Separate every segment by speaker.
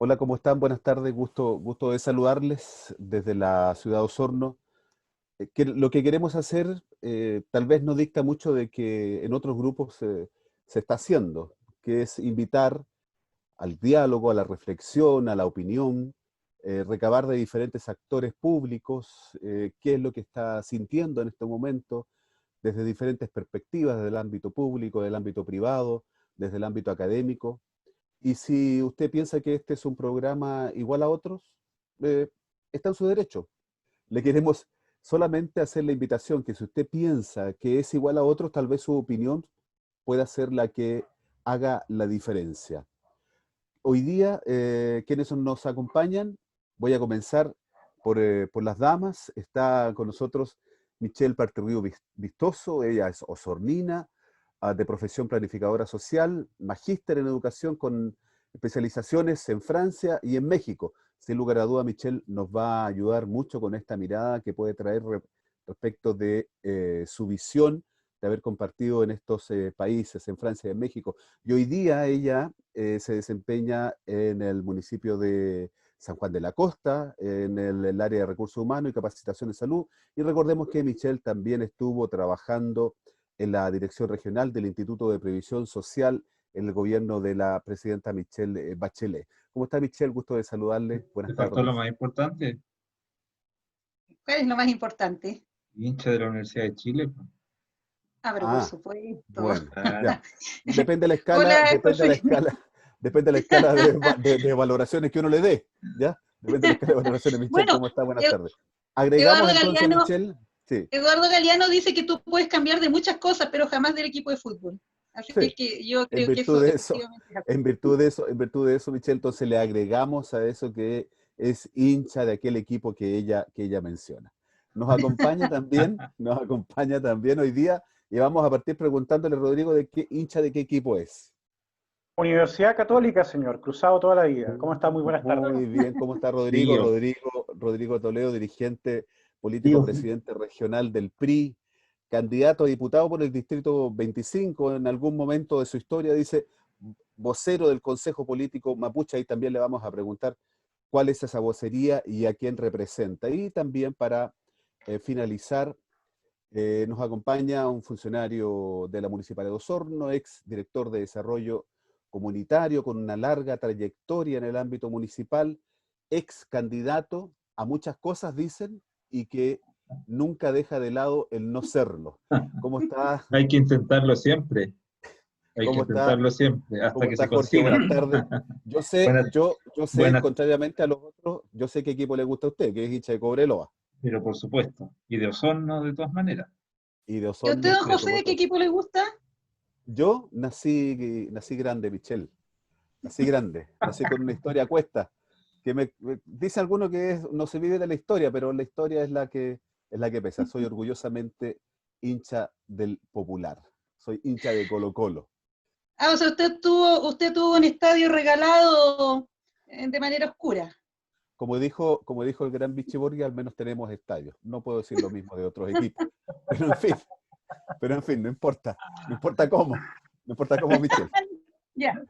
Speaker 1: Hola, ¿cómo están? Buenas tardes, gusto de saludarles desde la ciudad de Osorno. Lo que queremos hacer tal vez no dicta mucho de que en otros grupos se está haciendo, que es invitar al diálogo, a la reflexión, a la opinión, recabar de diferentes actores públicos qué es lo que está sintiendo en este momento desde diferentes perspectivas, desde el ámbito público, del ámbito privado, desde el ámbito académico. Y si usted piensa que este es un programa igual a otros, eh, está en su derecho. Le queremos solamente hacer la invitación que si usted piensa que es igual a otros, tal vez su opinión pueda ser la que haga la diferencia. Hoy día, quienes nos acompañan, voy a comenzar por las damas. Está con nosotros Michelle Parterrío Vistoso, ella es osornina, de profesión planificadora social, magíster en educación con especializaciones en Francia y en México. Sin lugar a duda, Michelle nos va a ayudar mucho con esta mirada que puede traer respecto de su visión de haber compartido en estos países, en Francia y en México. Y hoy día ella se desempeña en el municipio de San Juan de la Costa, en el área de recursos humanos y capacitación de salud. Y recordemos que Michelle también estuvo trabajando en la dirección regional del Instituto de Previsión Social en el gobierno de la presidenta Michelle Bachelet. ¿Cómo está Michelle? Gusto de saludarle. Buenas
Speaker 2: Te faltó lo
Speaker 1: tardes.
Speaker 2: más importante,
Speaker 3: ¿Cuál es lo más importante?
Speaker 2: hincha de la Universidad de Chile, po.
Speaker 3: Ah, pero por
Speaker 1: Ah,
Speaker 3: supuesto.
Speaker 1: bueno,
Speaker 2: Claro.
Speaker 1: ya. Depende de la escala,
Speaker 3: Hola,
Speaker 1: depende de la
Speaker 3: profe.
Speaker 1: escala, depende de la escala de valoraciones que uno le dé, ¿ya? Depende de la escala de valoraciones. Michelle,
Speaker 3: Bueno,
Speaker 1: ¿cómo está? Buenas
Speaker 3: E-
Speaker 1: tardes. Agregamos
Speaker 3: Eduardo
Speaker 1: entonces,
Speaker 3: Galeano,
Speaker 1: Michelle, sí,
Speaker 3: Eduardo Galeano dice que tú puedes cambiar de muchas cosas, pero jamás del equipo de fútbol. Así
Speaker 1: sí.
Speaker 3: es que yo
Speaker 1: En
Speaker 3: creo que
Speaker 1: virtud
Speaker 3: eso
Speaker 1: de eso,
Speaker 3: efectivamente es así.
Speaker 1: en virtud de eso, Michelle, entonces le agregamos a eso que es hincha de aquel equipo que ella menciona. Nos acompaña también hoy día y vamos a partir preguntándole, Rodrigo, de qué hincha de qué equipo es.
Speaker 4: Universidad Católica, señor, cruzado toda la vida. ¿Cómo está? Muy buenas tardes.
Speaker 1: Muy bien, ¿cómo está Rodrigo?
Speaker 2: Tío,
Speaker 1: Rodrigo Toledo, dirigente político,
Speaker 2: tío.
Speaker 1: presidente regional del PRI, candidato a diputado por el Distrito 25, en algún momento de su historia, dice, vocero del Consejo Político Mapuche, ahí también le vamos a preguntar cuál es esa vocería y a quién representa. Y también para finalizar, nos acompaña un funcionario de la Municipalidad de Osorno, ex director de Desarrollo Comunitario, con una larga trayectoria en el ámbito municipal, ex candidato a muchas cosas, dicen, y que nunca deja de lado el no serlo. ¿Cómo está?
Speaker 2: Hay que intentarlo siempre, hay que
Speaker 1: ¿Cómo está?
Speaker 2: intentarlo siempre, hasta
Speaker 1: ¿Cómo
Speaker 2: que
Speaker 1: está
Speaker 2: se
Speaker 1: Jorge?
Speaker 2: consiga.
Speaker 1: Buenas tardes. Yo sé,
Speaker 2: Buenas,
Speaker 1: yo sé,
Speaker 2: buenas,
Speaker 1: contrariamente a los otros, yo sé qué equipo le gusta a usted, que es hincha de Cobreloa
Speaker 2: pero por supuesto. Y de Osorno de todas maneras.
Speaker 1: y de
Speaker 3: ¿Y a usted,
Speaker 1: Osorno,
Speaker 3: don
Speaker 1: por
Speaker 3: José, de qué
Speaker 1: supuesto.
Speaker 3: equipo le gusta?
Speaker 1: Yo nací grande, Michelle. Nací grande, nací con una historia a cuesta, que dice alguno que no se vive de la historia, pero la historia es la que pesa. Soy orgullosamente hincha del Popular, soy hincha de Colo-Colo.
Speaker 3: Ah, o sea, usted tuvo un estadio regalado de manera oscura.
Speaker 1: Como dijo el gran Vichy Borghi, al menos tenemos estadios. No puedo decir lo mismo de otros equipos, pero en fin, no importa cómo, Michelle,
Speaker 3: Ya,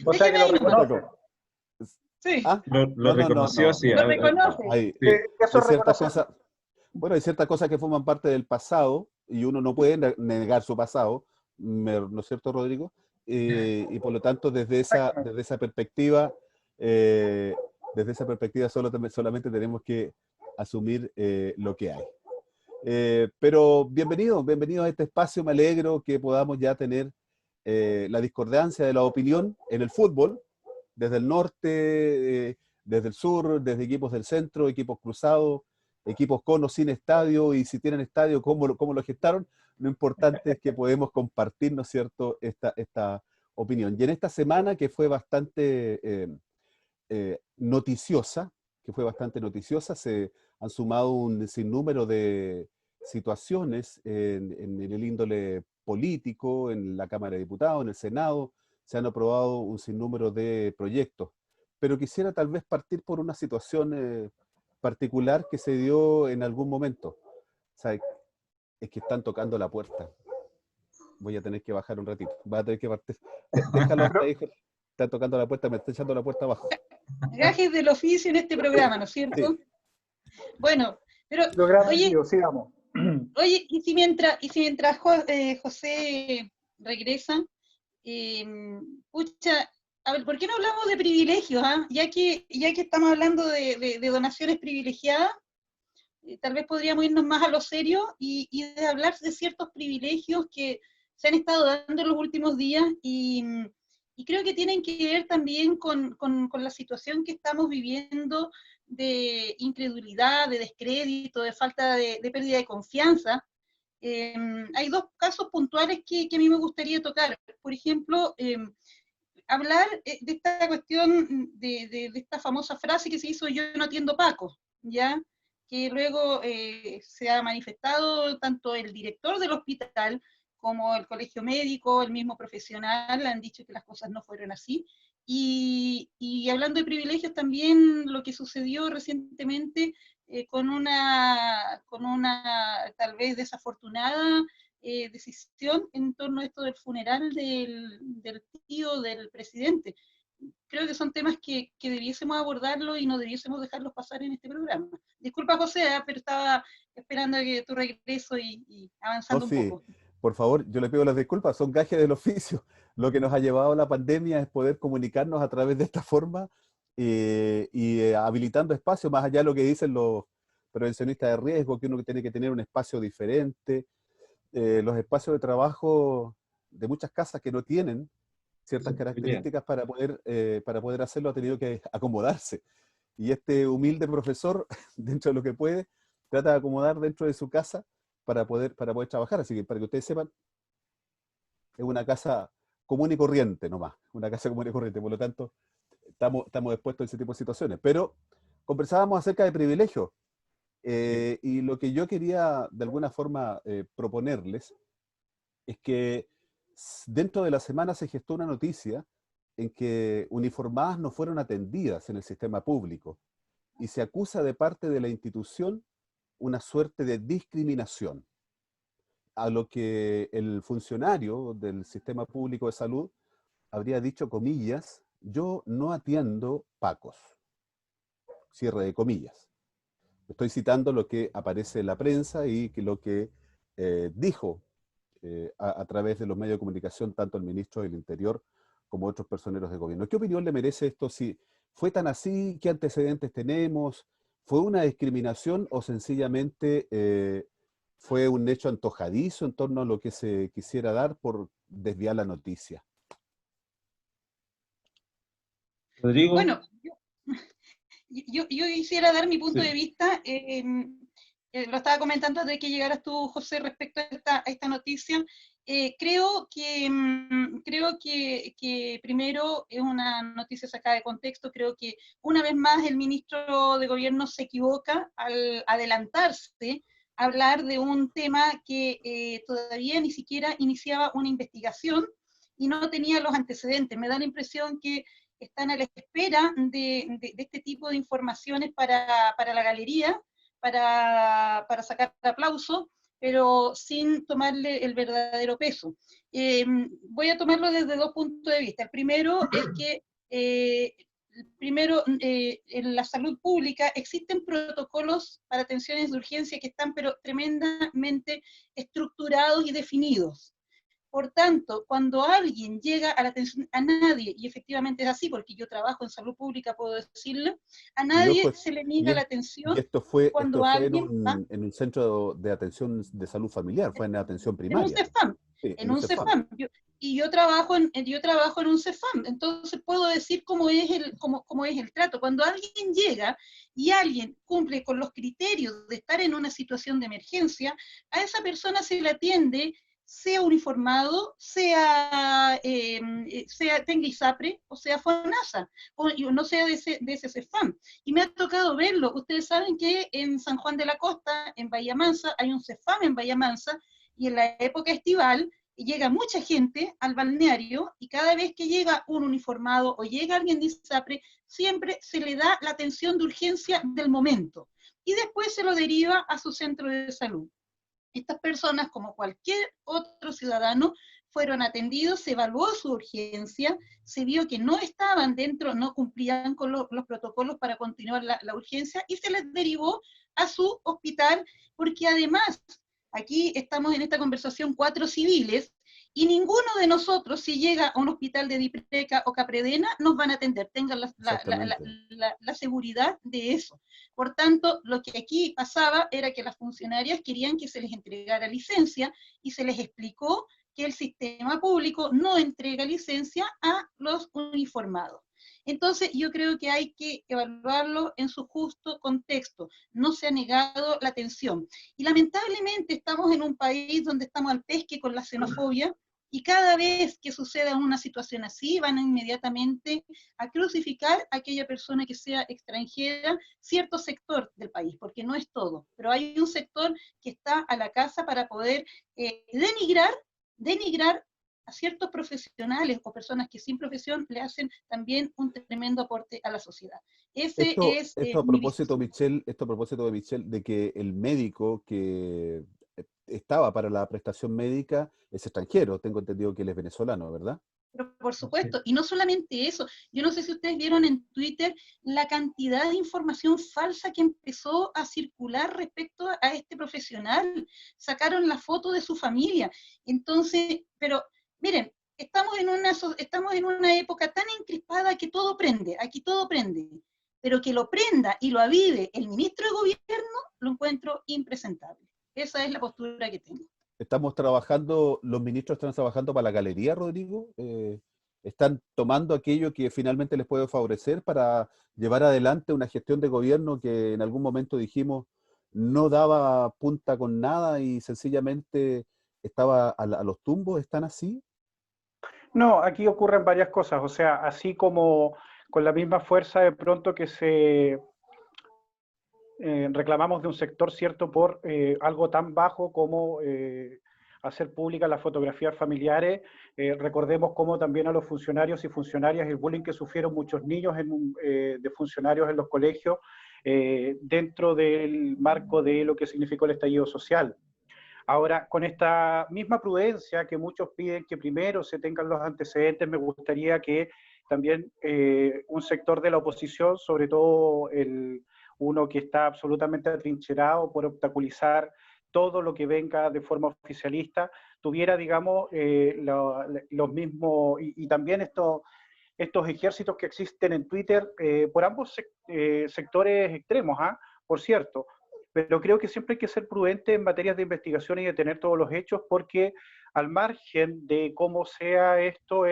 Speaker 4: O sea que
Speaker 3: déjeme
Speaker 4: lo
Speaker 1: no importa
Speaker 3: adivinar.
Speaker 4: reconoce.
Speaker 1: cómo.
Speaker 3: Sí,
Speaker 1: ¿Ah?
Speaker 2: Lo
Speaker 1: No, no, no,
Speaker 2: reconoció,
Speaker 1: no,
Speaker 2: sí.
Speaker 1: no,
Speaker 3: lo
Speaker 1: no.
Speaker 3: reconoce.
Speaker 1: Hay,
Speaker 4: ¿Qué eso
Speaker 1: hay
Speaker 4: es
Speaker 1: ciertas
Speaker 4: reconocer?
Speaker 1: cosas. Bueno, hay ciertas cosas que forman parte del pasado y uno no puede negar su pasado, ¿no es cierto, Rodrigo? Y por lo tanto, desde esa,
Speaker 4: Exactamente.
Speaker 1: desde esa perspectiva, eh, solamente tenemos que asumir lo que hay. Pero bienvenido a este espacio, me alegro que podamos ya tener la discordancia de la opinión en el fútbol, desde el norte, desde el sur, desde equipos del centro, equipos cruzados, equipos con o sin estadio, y si tienen estadio, cómo lo gestaron. Lo importante es que podemos compartir, ¿no es cierto?, esta opinión. Y en esta semana que fue noticiosa, se han sumado un sinnúmero de situaciones en el índole político, en la Cámara de Diputados, en el Senado, se han aprobado un sinnúmero de proyectos. Pero quisiera tal vez partir por una situación particular que se dio en algún momento. O sea, es que están tocando la puerta. Voy a tener que bajar un ratito. Voy a tener que partir. Déjalo hasta
Speaker 4: Pero,
Speaker 1: ahí, está tocando la puerta, me está echando la puerta abajo.
Speaker 3: Gajes del oficio en este programa, ¿no es cierto?
Speaker 1: Sí.
Speaker 3: Bueno, pero,
Speaker 4: Programa en
Speaker 3: oye,
Speaker 4: vivo, sigamos.
Speaker 3: y si mientras José regresa, eh, pucha, a ver, ¿por qué no hablamos de privilegios? Ya que estamos hablando de donaciones privilegiadas, tal vez podríamos irnos más a lo serio y de hablar de ciertos privilegios que se han estado dando en los últimos días y creo que tienen que ver también con la situación que estamos viviendo de incredulidad, de descrédito, de falta de pérdida de confianza. Hay dos casos puntuales que a mí me gustaría tocar. Por ejemplo, hablar de esta cuestión, de esta famosa frase que se hizo: yo no atiendo Paco, ¿ya? Que luego se ha manifestado tanto el director del hospital como el colegio médico, el mismo profesional, han dicho que las cosas no fueron así. Y hablando de privilegios, también lo que sucedió recientemente con una tal vez desafortunada decisión en torno a esto del funeral del tío del presidente. Creo que son temas que debiésemos abordarlo y no debiésemos dejarlos pasar en este programa. Disculpa, José, pero estaba esperando que tu regreso y
Speaker 1: No,
Speaker 3: avanzando un
Speaker 1: sí,
Speaker 3: poco.
Speaker 1: por favor, yo le pido las disculpas, son gajes del oficio. Lo que nos ha llevado a la pandemia es poder comunicarnos a través de esta forma habilitando espacios, más allá de lo que dicen los prevencionistas de riesgo, que uno tiene que tener un espacio diferente. Los espacios de trabajo de muchas casas que no tienen ciertas características para poder hacerlo ha tenido que acomodarse. Y este humilde profesor, dentro de lo que puede, trata de acomodar dentro de su casa para poder trabajar. Así que para que ustedes sepan, es una casa común y corriente nomás, una casa común y corriente. Por lo tanto, estamos expuestos a ese tipo de situaciones. Pero conversábamos acerca de privilegios. Y lo que yo quería de alguna forma proponerles es que dentro de la semana se gestó una noticia en que uniformadas no fueron atendidas en el sistema público y se acusa de parte de la institución una suerte de discriminación, a lo que el funcionario del sistema público de salud habría dicho, comillas, yo no atiendo pacos, cierre de comillas. Estoy citando lo que aparece en la prensa y que lo que dijo a través de los medios de comunicación, tanto el ministro del Interior como otros personeros de gobierno. ¿Qué opinión le merece esto? Si fue tan así, ¿qué antecedentes tenemos? ¿Fue una discriminación o sencillamente fue un hecho antojadizo en torno a lo que se quisiera dar por desviar la noticia?
Speaker 2: Rodrigo,
Speaker 3: Bueno, yo quisiera dar mi punto
Speaker 2: sí.
Speaker 3: de vista. Lo estaba comentando antes de que llegaras tú, José, respecto a esta noticia. Creo que primero es una noticia sacada de contexto. Creo que una vez más el ministro de Gobierno se equivoca al adelantarse a hablar de un tema que todavía ni siquiera iniciaba una investigación y no tenía los antecedentes. Me da la impresión que están a la espera de este tipo de informaciones para la galería, para sacar aplausos, pero sin tomarle el verdadero peso. Voy a tomarlo desde dos puntos de vista. El primero es que en la salud pública existen protocolos para atenciones de urgencia que están pero tremendamente estructurados y definidos. Por tanto, cuando alguien llega a la atención, a nadie, y efectivamente es así, porque yo trabajo en salud pública, puedo decirlo, a
Speaker 1: Y ojo,
Speaker 3: nadie se le niega la atención
Speaker 1: esto
Speaker 3: cuando
Speaker 1: fue en
Speaker 3: alguien va
Speaker 1: en un centro de atención de salud familiar, fue en atención
Speaker 3: en un
Speaker 1: primaria.
Speaker 3: CEFAM,
Speaker 1: Sí,
Speaker 3: en
Speaker 1: en un
Speaker 3: un
Speaker 1: CEFAM.
Speaker 3: CEFAM. Yo trabajo en un CEFAM, entonces puedo decir cómo es el trato. Cuando alguien llega y alguien cumple con los criterios de estar en una situación de emergencia, a esa persona se le atiende, sea uniformado, tenga ISAPRE o sea FONASA, o no sea de ese CEFAM. Y me ha tocado verlo. Ustedes saben que en San Juan de la Costa, en Bahía Mansa, hay un CEFAM en Bahía Mansa, y en la época estival llega mucha gente al balneario y cada vez que llega un uniformado o llega alguien de ISAPRE, siempre se le da la atención de urgencia del momento y después se lo deriva a su centro de salud. Estas personas, como cualquier otro ciudadano, fueron atendidos, se evaluó su urgencia, se vio que no estaban dentro, no cumplían con los protocolos para continuar la urgencia, y se les derivó a su hospital, porque además, aquí estamos en esta conversación 4 civiles, y ninguno de nosotros, si llega a un hospital de Dipreca o Capredena, nos van a atender, tengan la seguridad de eso. Por tanto, lo que aquí pasaba era que las funcionarias querían que se les entregara licencia, y se les explicó que el sistema público no entrega licencia a los uniformados. Entonces, yo creo que hay que evaluarlo en su justo contexto. No se ha negado la atención. Y lamentablemente estamos en un país donde estamos al pesque con la xenofobia, y cada vez que suceda una situación así, van inmediatamente a crucificar a aquella persona que sea extranjera, cierto sector del país, porque no es todo, pero hay un sector que está a la casa para poder denigrar a ciertos profesionales o personas que sin profesión le hacen también un tremendo aporte a la sociedad. Ese es
Speaker 1: Esto a
Speaker 3: mi
Speaker 1: propósito,
Speaker 3: visión.
Speaker 1: Michelle, esto a propósito de Michelle, de que el médico que estaba para la prestación médica es extranjero, tengo entendido que él es venezolano, ¿verdad?
Speaker 3: Pero por supuesto, y no solamente eso, yo no sé si ustedes vieron en Twitter la cantidad de información falsa que empezó a circular respecto a este profesional. Sacaron la foto de su familia. Entonces, pero miren, estamos en una época tan encrispada que todo prende, aquí todo prende, pero que lo prenda y lo avive el ministro de gobierno, lo encuentro impresentable. Esa es la postura que tengo.
Speaker 1: Estamos trabajando, los ministros están trabajando para la galería, Rodrigo. Están tomando aquello que finalmente les puede favorecer para llevar adelante una gestión de gobierno que en algún momento dijimos no daba punta con nada y sencillamente estaba a los tumbos. ¿Están así?
Speaker 4: No, aquí ocurren varias cosas, o sea, así como con la misma fuerza de pronto que se reclamamos de un sector, ¿cierto?, por algo tan bajo como hacer públicas las fotografías familiares. Recordemos cómo también a los funcionarios y funcionarias el bullying que sufrieron muchos niños de funcionarios en los colegios dentro del marco de lo que significó el estallido social. Ahora, con esta misma prudencia que muchos piden que primero se tengan los antecedentes, me gustaría que también un sector de la oposición, sobre todo uno que está absolutamente atrincherado por obstaculizar todo lo que venga de forma oficialista, tuviera, digamos, los mismos, y también estos ejércitos que existen en Twitter por ambos sectores extremos, por cierto. Pero creo que siempre hay que ser prudente en materias de investigación y de tener todos los hechos, porque al margen de cómo sea esto,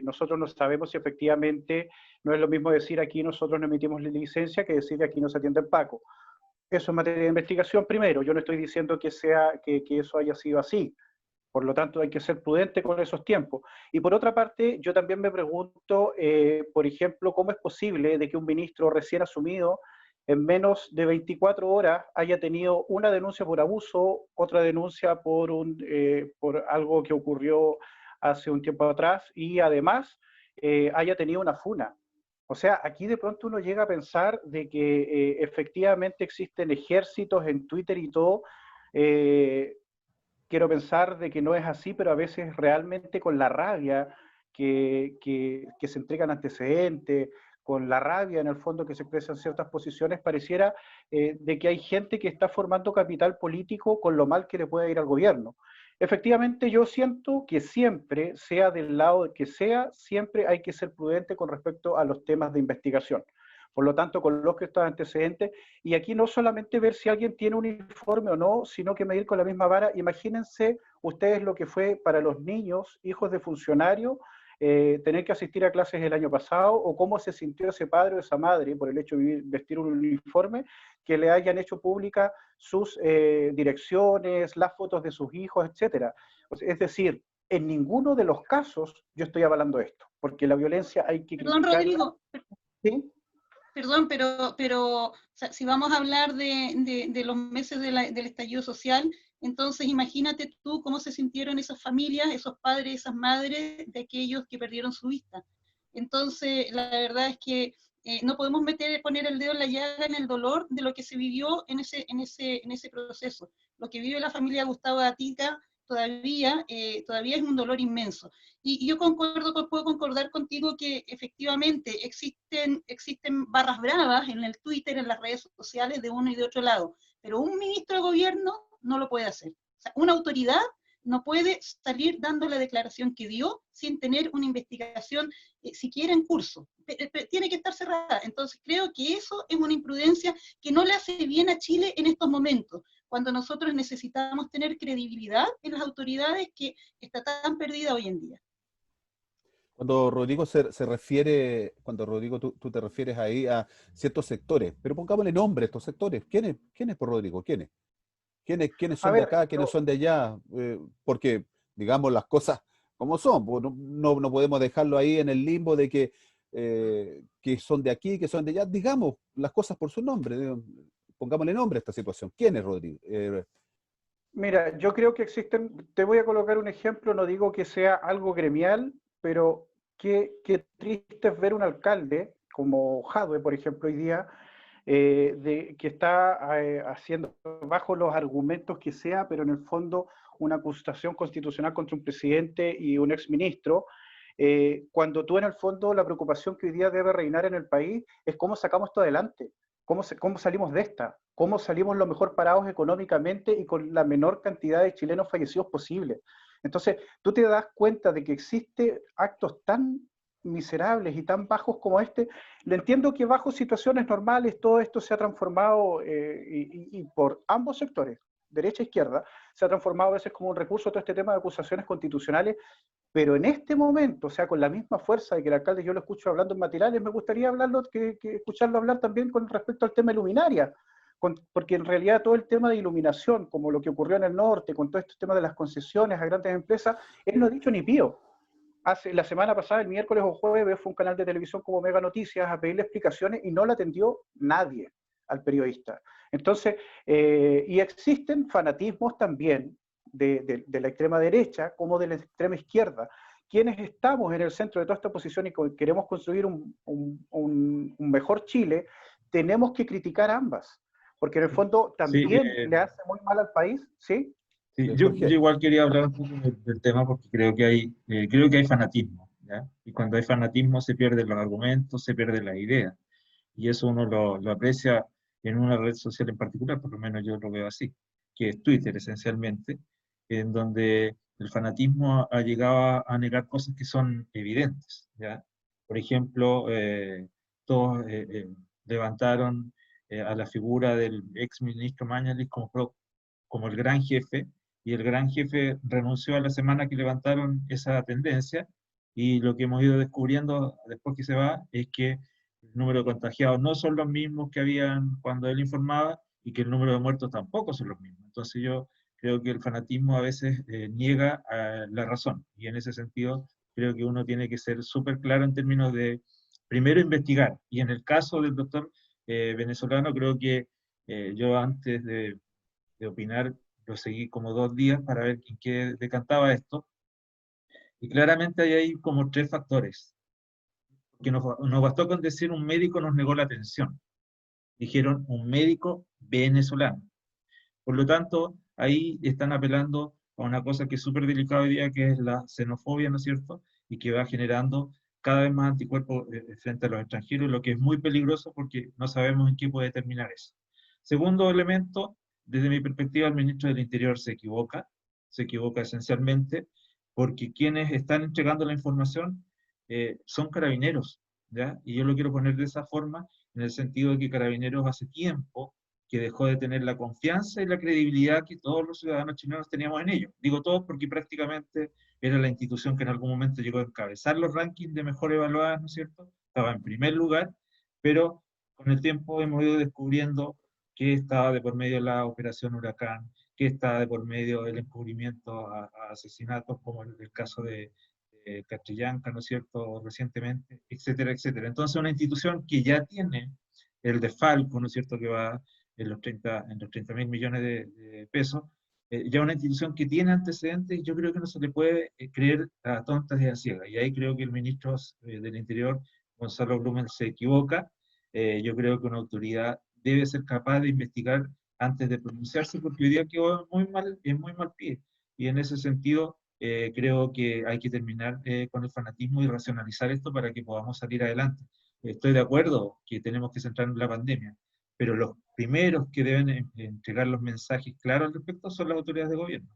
Speaker 4: nosotros no sabemos si efectivamente no es lo mismo decir aquí nosotros no emitimos la licencia que decir que aquí no se atiende en Paco. Eso en materia de investigación primero. Yo no estoy diciendo que eso haya sido así. Por lo tanto, hay que ser prudente con esos tiempos. Y por otra parte, yo también me pregunto, por ejemplo, cómo es posible de que un ministro recién asumido en menos de 24 horas haya tenido una denuncia por abuso, otra denuncia por algo que ocurrió hace un tiempo atrás, y además haya tenido una funa. O sea, aquí de pronto uno llega a pensar de que efectivamente existen ejércitos en Twitter y todo. Quiero pensar de que no es así, pero a veces realmente con la rabia que se entregan antecedentes, con la rabia en el fondo que se expresan ciertas posiciones, pareciera de que hay gente que está formando capital político con lo mal que le puede ir al gobierno. Efectivamente, yo siento que siempre, sea del lado que sea, siempre hay que ser prudente con respecto a los temas de investigación. Por lo tanto, coloque estos antecedentes, y aquí no solamente ver si alguien tiene un uniforme o no, sino que medir con la misma vara. Imagínense ustedes lo que fue para los niños, hijos de funcionarios, tener que asistir a clases el año pasado, o cómo se sintió ese padre o esa madre por el hecho de vestir un uniforme, que le hayan hecho pública sus direcciones, las fotos de sus hijos, etc. Es decir, en ninguno de los casos yo estoy avalando esto, porque la violencia hay que
Speaker 3: Perdón,
Speaker 4: criticarla.
Speaker 3: Rodrigo.
Speaker 4: ¿Sí?
Speaker 3: Perdón, pero o sea, si vamos a hablar de los meses del estallido social, entonces imagínate tú cómo se sintieron esas familias, esos padres, esas madres de aquellos que perdieron su vista. Entonces, la verdad es que no podemos poner el dedo en la llaga en el dolor de lo que se vivió en ese proceso. Lo que vive la familia Gustavo Gatica todavía es un dolor inmenso. Y yo puedo concordar contigo que efectivamente existen barras bravas en el Twitter, en las redes sociales de uno y de otro lado, pero un ministro de gobierno no lo puede hacer. O sea, una autoridad no puede salir dando la declaración que dio sin tener una investigación siquiera en curso. Tiene que estar cerrada. Entonces creo que eso es una imprudencia que no le hace bien a Chile en estos momentos, cuando nosotros necesitamos tener credibilidad en las autoridades que está tan perdida hoy en día.
Speaker 1: Cuando Rodrigo se refiere, cuando Rodrigo tú te refieres ahí a ciertos sectores, pero pongámosle nombre a estos sectores. ¿Quiénes por Rodrigo? ¿Quiénes? ¿Quiénes
Speaker 4: A
Speaker 1: son de
Speaker 4: ver,
Speaker 1: acá? ¿Quiénes son de allá? Porque, digamos, las cosas como son, pues, no podemos dejarlo ahí en el limbo de que son de aquí, que son de allá. Digamos las cosas por su nombre. Pongámosle nombre a esta situación. ¿Quién es Rodrigo?
Speaker 4: mira, yo creo que existen, te voy a colocar un ejemplo, no digo que sea algo gremial, pero qué triste es ver un alcalde como Jadwe, por ejemplo, hoy día, que está haciendo bajo los argumentos que sea, pero en el fondo una acusación constitucional contra un presidente y un exministro, cuando tú en el fondo la preocupación que hoy día debe reinar en el país es cómo sacamos esto adelante. ¿Cómo salimos de esta? ¿Cómo salimos lo mejor parados económicamente y con la menor cantidad de chilenos fallecidos posible? Entonces, tú te das cuenta de que existe actos tan miserables y tan bajos como este. Le entiendo que bajo situaciones normales todo esto se ha transformado, y por ambos sectores, derecha e izquierda, se ha transformado a veces como un recurso todo este tema de acusaciones constitucionales, pero en este momento, o sea, con la misma fuerza de que el alcalde yo lo escucho hablando en matinales, me gustaría escucharlo hablar también con respecto al tema de luminaria, porque en realidad todo el tema de iluminación, como lo que ocurrió en el norte, con todo este tema de las concesiones a grandes empresas, él no ha dicho ni pío. La semana pasada, el miércoles o jueves, fue un canal de televisión como Mega Noticias a pedirle explicaciones y no la atendió nadie al periodista. Entonces, y existen fanatismos también de la extrema derecha como de la extrema izquierda. Quienes estamos en el centro de toda esta posición y queremos construir un mejor Chile, tenemos que criticar ambas, porque en el fondo
Speaker 2: Sí,
Speaker 4: también le hace muy mal al país, ¿sí?
Speaker 2: sí, yo
Speaker 1: Jorge.
Speaker 2: igual quería hablar un poco del tema porque creo que hay fanatismo, ¿ya? Y cuando hay fanatismo se pierden los argumentos, se pierden las ideas. Y eso uno lo aprecia en una red social en particular, por lo menos yo lo veo así, que es Twitter esencialmente, en donde el fanatismo ha llegado a negar cosas que son evidentes, ¿ya? Por ejemplo, todos levantaron a la figura del ex ministro Mañalich como el gran jefe, y el gran jefe renunció a la semana que levantaron esa tendencia, y lo que hemos ido descubriendo después que se va es que el número de contagiados no son los mismos que habían cuando él informaba, y que el número de muertos tampoco son los mismos. Entonces yo creo que el fanatismo a veces niega la razón, y en ese sentido creo que uno tiene que ser súper claro en términos de, primero, investigar, y en el caso del doctor venezolano, creo que yo antes de opinar lo seguí como 2 días para ver en qué decantaba esto, y claramente hay ahí como 3 factores, que nos bastó con decir un médico nos negó la atención, dijeron un médico venezolano. Por lo tanto, ahí están apelando a una cosa que es súper delicada hoy día, que es la xenofobia, ¿no es cierto? Y que va generando cada vez más anticuerpos frente a los extranjeros, lo que es muy peligroso porque no sabemos en qué puede terminar eso. Segundo elemento, desde mi perspectiva, el ministro del Interior se equivoca esencialmente, porque quienes están entregando la información son carabineros, ¿ya? Y yo lo quiero poner de esa forma, en el sentido de que Carabineros hace tiempo que dejó de tener la confianza y la credibilidad que todos los ciudadanos chilenos teníamos en ellos. Digo todos porque prácticamente era la institución que en algún momento llegó a encabezar los rankings de mejor evaluadas, ¿no es cierto? Estaba en primer lugar, pero con el tiempo hemos ido descubriendo que estaba de por medio la Operación Huracán, que estaba de por medio del encubrimiento a asesinatos como el caso de Catrillanca, ¿no es cierto?, recientemente, etcétera, etcétera. Entonces, una institución que ya tiene el desfalco, ¿no es cierto?, que va en los 30.000 millones de pesos, ya una institución que tiene antecedentes, yo creo que no se le puede creer a tontas y a ciegas. Y ahí creo que el ministro del Interior, Gonzalo Blumen, se equivoca. Yo creo que una autoridad debe ser capaz de investigar antes de pronunciarse, porque hoy día quedó en muy mal pie. y en ese sentido creo que hay que terminar con el fanatismo y racionalizar esto para que podamos salir adelante. Estoy de acuerdo que tenemos que centrarnos en la pandemia, pero los primeros que deben entregar los mensajes claros al respecto son las autoridades de gobierno.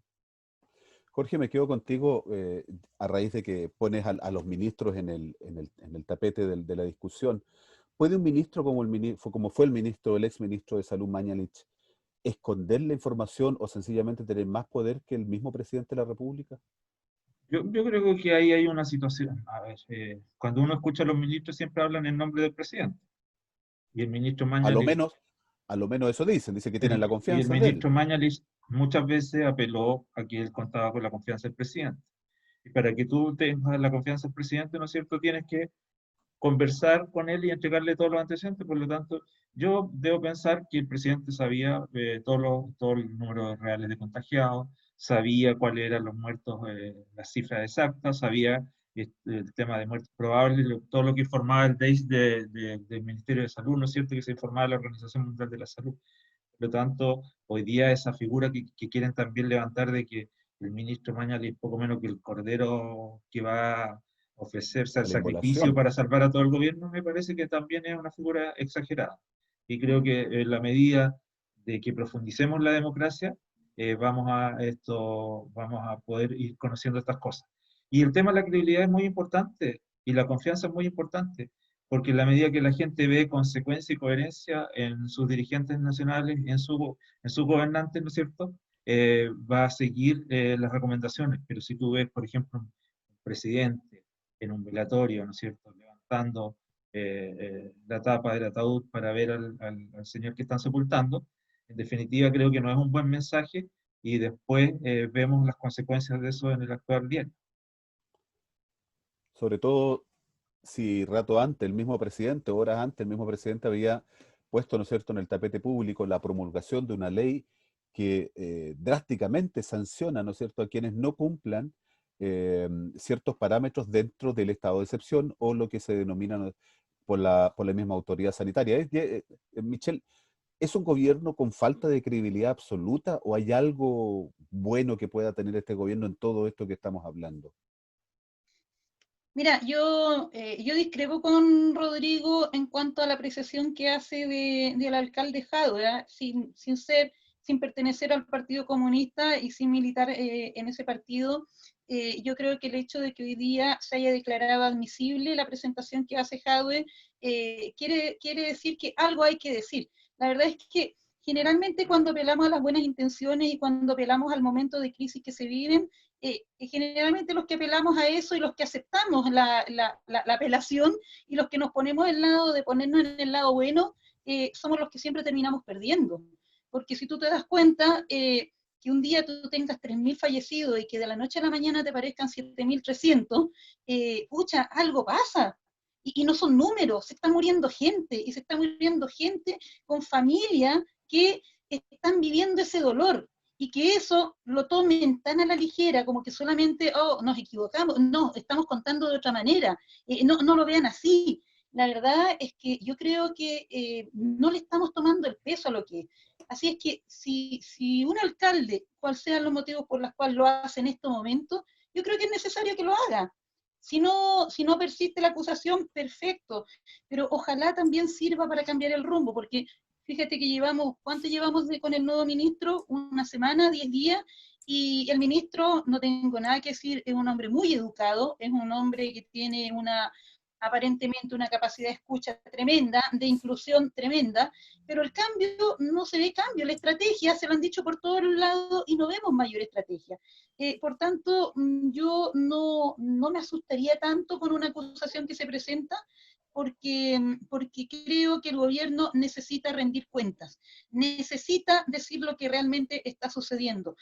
Speaker 1: Jorge, me quedo contigo a raíz de que pones a los ministros en el tapete de la discusión. ¿Puede un ministro como fue el ex ministro de Salud Mañalich, esconder la información o sencillamente tener más poder que el mismo presidente de la República?
Speaker 2: Yo creo que ahí hay una situación. A ver, cuando uno escucha a los ministros siempre hablan en nombre del presidente. Y el ministro
Speaker 1: A lo
Speaker 2: Mañalich,
Speaker 1: menos eso dicen que tienen la
Speaker 2: y el
Speaker 1: confianza de él.
Speaker 2: ministro Mañalich muchas veces apeló a que él contaba con la confianza del presidente. Y para que tú tengas la confianza del presidente, ¿no es cierto?, tienes que conversar con él y entregarle todos los antecedentes. Por lo tanto, yo debo pensar que el presidente sabía todo el número reales de contagiados, sabía cuáles eran los muertos, las cifras exactas, sabía el tema de muertes probables, todo lo que informaba el DEIS del Ministerio de Salud, ¿no es cierto?, que se informaba de la Organización Mundial de la Salud. Por lo tanto, hoy día esa figura que quieren también levantar de que el ministro Mañalich es poco menos que el cordero que va a ofrecerse al
Speaker 1: A la
Speaker 2: sacrificio
Speaker 1: inmolación.
Speaker 2: para salvar a todo el gobierno, me parece que también es una figura exagerada. Y creo que en la medida de que profundicemos la democracia, vamos a poder ir conociendo estas cosas. Y el tema de la credibilidad es muy importante, y la confianza es muy importante, porque en la medida que la gente ve consecuencia y coherencia en sus dirigentes nacionales, en sus gobernantes, ¿no es cierto?, va a seguir las recomendaciones. Pero si tú ves, por ejemplo, un presidente en un velatorio, ¿no es cierto?, levantando la tapa del ataúd para ver al señor que están sepultando, en definitiva creo que no es un buen mensaje, y después vemos las consecuencias de eso en el actual diario.
Speaker 1: Sobre todo si rato antes, horas antes, el mismo presidente había puesto, ¿no es cierto?, en el tapete público la promulgación de una ley que drásticamente sanciona, ¿no es cierto?, a quienes no cumplan ciertos parámetros dentro del estado de excepción o lo que se denomina, ¿no?, por la misma autoridad sanitaria. Michelle, ¿es un gobierno con falta de credibilidad absoluta o hay algo bueno que pueda tener este gobierno en todo esto que estamos hablando?
Speaker 3: Mira, yo discrepo con Rodrigo en cuanto a la apreciación que hace del alcalde Jadwe, ¿ah? Sin pertenecer al Partido Comunista y sin militar en ese partido. Yo creo que el hecho de que hoy día se haya declarado admisible la presentación que hace Jadwe quiere decir que algo hay que decir. La verdad es que generalmente cuando apelamos a las buenas intenciones y cuando apelamos al momento de crisis que se viven, generalmente los que apelamos a eso y los que aceptamos la apelación y los que nos ponemos del lado de ponernos en el lado bueno, somos los que siempre terminamos perdiendo. Porque si tú te das cuenta que un día tú tengas 3.000 fallecidos y que de la noche a la mañana te parezcan 7.300, pucha, algo pasa. Y no son números, se está muriendo gente, y se está muriendo gente con familia que están viviendo ese dolor, y que eso lo tomen tan a la ligera como que solamente, oh, nos equivocamos, no, estamos contando de otra manera, no lo vean así. La verdad es que yo creo que no le estamos tomando el peso a lo que es. Así es que si un alcalde, cuáles sean los motivos por los cuales lo hace en estos momentos, yo creo que es necesario que lo haga. Si no persiste la acusación, perfecto, pero ojalá también sirva para cambiar el rumbo, porque fíjate que ¿cuánto llevamos con el nuevo ministro? Una semana, 10 días, y el ministro, no tengo nada que decir, es un hombre muy educado, es un hombre que tiene aparentemente una capacidad de escucha tremenda, de inclusión tremenda, pero el cambio, no se ve cambio, la estrategia, se lo han dicho por todos lados y no vemos mayor estrategia. Por tanto, yo no me asustaría tanto con una acusación que se presenta, porque creo que el gobierno necesita rendir cuentas, necesita decir lo que realmente está sucediendo.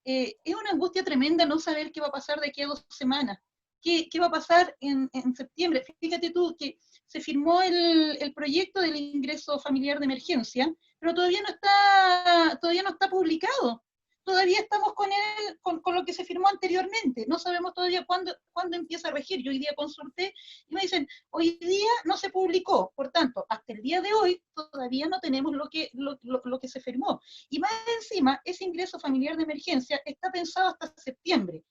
Speaker 3: Es una angustia tremenda no saber qué va a pasar de aquí a 2 semanas. ¿Qué va a pasar en septiembre? Fíjate tú que se firmó el proyecto del ingreso familiar de emergencia, pero todavía no está publicado. todavía estamos con lo que se firmó anteriormente. No sabemos todavía cuándo empieza a regir. Yo hoy día consulté y me dicen, hoy día no se publicó. Por tanto, hasta el día de hoy todavía no tenemos lo que se firmó. Y más encima, ese ingreso familiar de emergencia está pensado hasta septiembre.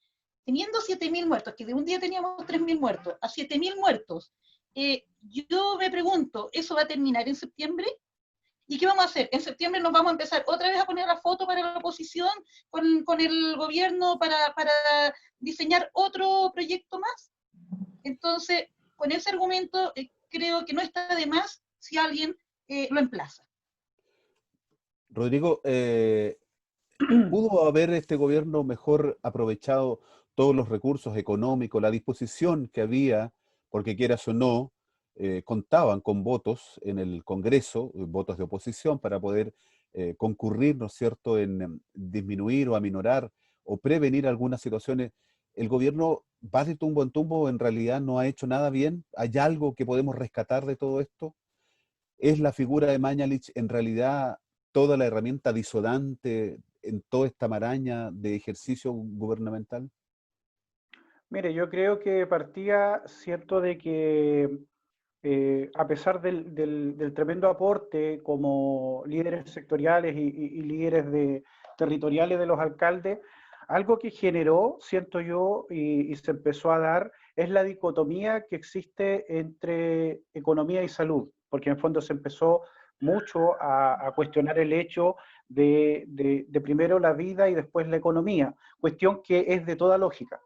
Speaker 3: Teniendo 7.000 muertos, que de un día teníamos 3.000 muertos, a 7.000 muertos, yo me pregunto, ¿eso va a terminar en septiembre? ¿Y qué vamos a hacer? En septiembre nos vamos a empezar otra vez a poner la foto para la oposición con el gobierno para diseñar otro proyecto más. Entonces, con ese argumento, creo que no está de más si alguien lo emplaza.
Speaker 1: Rodrigo, ¿pudo haber este gobierno mejor aprovechado todos los recursos económicos, la disposición que había, porque quieras o no, contaban con votos en el Congreso, votos de oposición, para poder concurrir, ¿no es cierto?, en disminuir o aminorar o prevenir algunas situaciones? ¿El gobierno va de tumbo en tumbo, en realidad no ha hecho nada bien? ¿Hay algo que podemos rescatar de todo esto? ¿Es la figura de Mañalich en realidad toda la herramienta disonante en toda esta maraña de ejercicio gubernamental?
Speaker 4: Mire, yo creo que partía cierto de que a pesar del tremendo aporte como líderes sectoriales y líderes territoriales de los alcaldes, algo que generó, siento yo, y se empezó a dar, es la dicotomía que existe entre economía y salud, porque en el fondo se empezó mucho a cuestionar el hecho de primero la vida y después la economía, cuestión que es de toda lógica.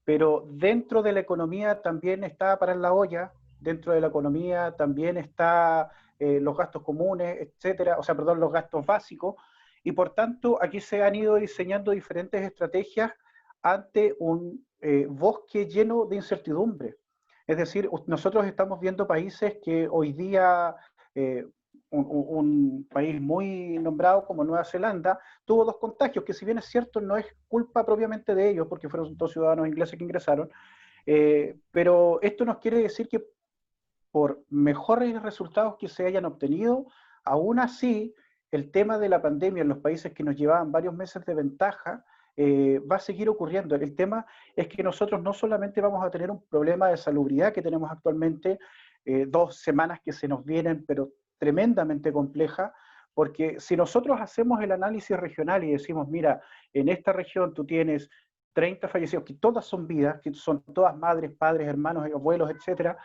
Speaker 4: Pero dentro de la economía también está parar la olla, dentro de la economía también está los gastos comunes, etcétera, o sea, perdón, los gastos básicos, y por tanto aquí se han ido diseñando diferentes estrategias ante un bosque lleno de incertidumbre. Es decir, nosotros estamos viendo países que hoy día, un país muy nombrado como Nueva Zelanda, tuvo 2 contagios, que si bien es cierto no es culpa propiamente de ellos, porque fueron 2 ciudadanos ingleses que ingresaron, pero esto nos quiere decir que por mejores resultados que se hayan obtenido, aún así el tema de la pandemia en los países que nos llevaban varios meses de ventaja va a seguir ocurriendo. El tema es que nosotros no solamente vamos a tener un problema de salubridad que tenemos actualmente, 2 semanas que se nos vienen, pero tremendamente compleja, porque si nosotros hacemos el análisis regional y decimos, mira, en esta región tú tienes 30 fallecidos, que todas son vidas, que son todas madres, padres, hermanos, abuelos, etcétera,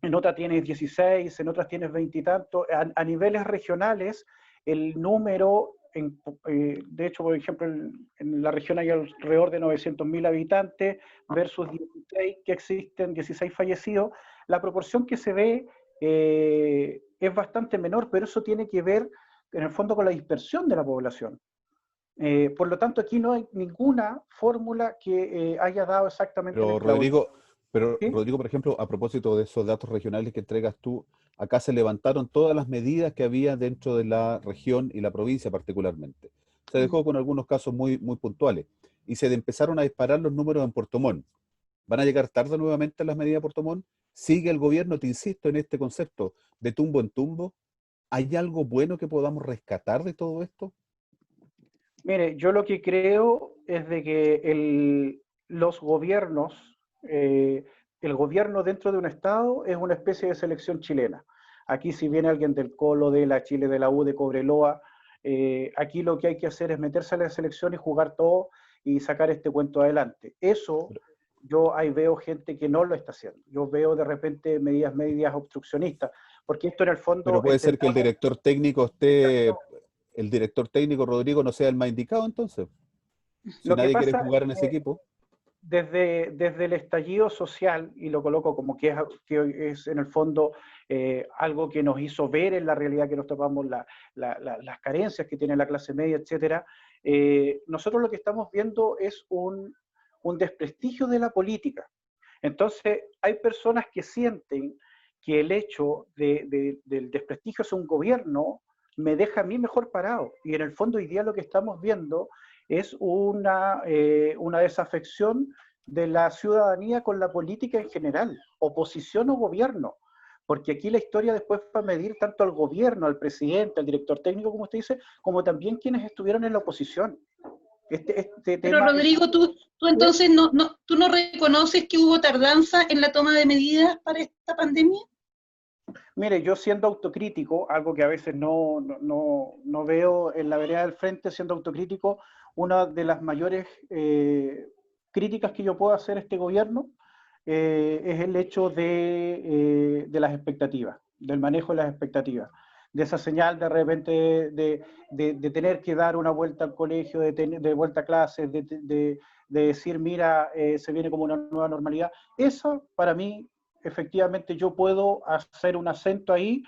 Speaker 4: en otras tienes 16, en otras tienes 20 y tanto, a niveles regionales, el número, de hecho, por ejemplo, en la región hay alrededor de 900.000 habitantes versus 16 que existen, 16 fallecidos, la proporción que se ve es bastante menor, pero eso tiene que ver en el fondo con la dispersión de la población. Por lo tanto, aquí no hay ninguna fórmula que haya dado exactamente
Speaker 1: Pero
Speaker 4: el clavo. ¿Sí?
Speaker 1: Rodrigo, por ejemplo, a propósito de esos datos regionales que entregas tú, acá se levantaron todas las medidas que había dentro de la región y la provincia particularmente. Se dejó con algunos casos muy, muy puntuales y se empezaron a disparar los números en Puerto Montt. ¿Van a llegar tarde nuevamente las medidas de Puerto Montt? ¿Sigue el gobierno, te insisto, en este concepto de tumbo en tumbo? ¿Hay algo bueno que podamos rescatar de todo esto?
Speaker 4: Mire, yo lo que creo es de que los gobiernos, el gobierno dentro de un Estado es una especie de selección chilena. Aquí si viene alguien del Colo, de la Chile, de la U, de Cobreloa, aquí lo que hay que hacer es meterse a la selección y jugar todo y sacar este cuento adelante. Eso, yo ahí veo gente que no lo está haciendo. Yo veo de repente medidas obstruccionistas, porque esto en el fondo...
Speaker 1: Pero puede ser que el director técnico Rodrigo no sea el más indicado entonces. Si nadie quiere jugar en ese equipo.
Speaker 4: Desde el estallido social, y lo coloco como que es en el fondo algo que nos hizo ver en la realidad que nos topamos, las carencias que tiene la clase media, etcétera, nosotros lo que estamos viendo es un desprestigio de la política. Entonces, hay personas que sienten que el hecho del desprestigio hacia un gobierno me deja a mí mejor parado. Y en el fondo hoy día lo que estamos viendo es una desafección de la ciudadanía con la política en general, oposición o gobierno. Porque aquí la historia después va a medir tanto al gobierno, al presidente, al director técnico, como usted dice, como también quienes estuvieron en la oposición. Este
Speaker 3: Pero
Speaker 4: tema
Speaker 3: Rodrigo, tú entonces tú no reconoces que hubo tardanza en la toma de medidas para esta pandemia.
Speaker 4: Mire, yo siendo autocrítico, algo que a veces no veo en la vereda del frente, siendo autocrítico, una de las mayores críticas que yo puedo hacer a este gobierno es el hecho de las expectativas, del manejo de las expectativas, de esa señal de repente de tener que dar una vuelta al colegio, de vuelta a clases, de decir, mira, se viene como una nueva normalidad. Eso para mí efectivamente yo puedo hacer un acento ahí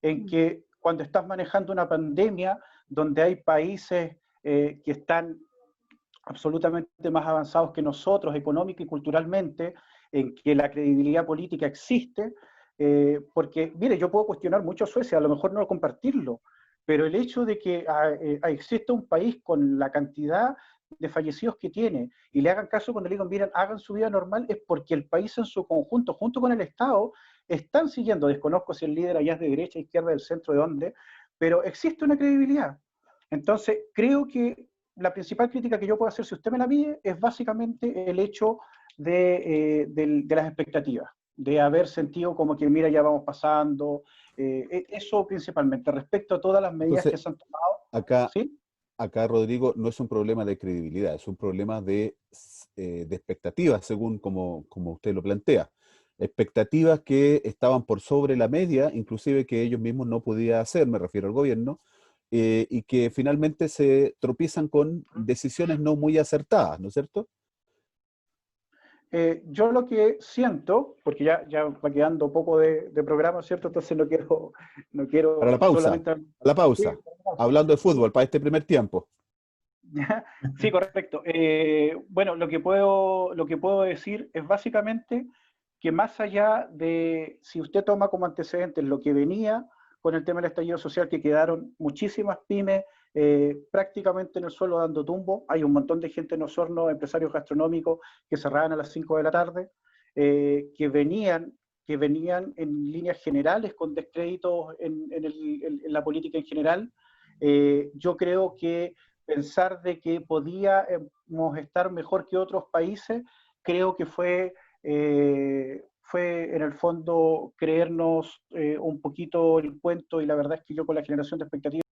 Speaker 4: en que cuando estás manejando una pandemia donde hay países que están absolutamente más avanzados que nosotros económica y culturalmente, en que la credibilidad política existe, porque, mire, yo puedo cuestionar mucho a Suecia, a lo mejor no compartirlo, pero el hecho de que exista un país con la cantidad de fallecidos que tiene y le hagan caso cuando le digan, miren, hagan su vida normal, es porque el país en su conjunto, junto con el Estado, están siguiendo, desconozco si el líder allá es de derecha, izquierda, del centro, de dónde, pero existe una credibilidad. Entonces, creo que la principal crítica que yo puedo hacer, si usted me la pide, es básicamente el hecho de las expectativas, de haber sentido como que, mira, ya vamos pasando, eso principalmente. Respecto a todas las medidas
Speaker 1: Entonces,
Speaker 4: que se han tomado,
Speaker 1: acá,
Speaker 4: ¿sí?
Speaker 1: acá, Rodrigo, no es un problema de credibilidad, es un problema de expectativas, según como usted lo plantea. Expectativas que estaban por sobre la media, inclusive que ellos mismos no podían hacer, me refiero al gobierno, y que finalmente se tropiezan con decisiones no muy acertadas, ¿no es cierto?
Speaker 4: Yo lo que siento, porque ya va quedando poco de programa, ¿cierto? Entonces no
Speaker 1: Para
Speaker 4: quiero solamente...
Speaker 1: la
Speaker 4: Sí,
Speaker 1: pausa, hablando de fútbol, para este primer tiempo.
Speaker 4: sí, correcto. Bueno, lo que puedo decir es básicamente que más allá de, si usted toma como antecedentes lo que venía con el tema del estallido social, que quedaron muchísimas pymes prácticamente en el suelo dando tumbo, hay un montón de gente en Osorno, empresarios gastronómicos, que cerraban a las 5 de la tarde, que venían en líneas generales con descréditos en la política en general. Yo creo que pensar de que podíamos estar mejor que otros países, creo que fue en el fondo creernos un poquito el cuento, y la verdad es que yo con la generación de expectativas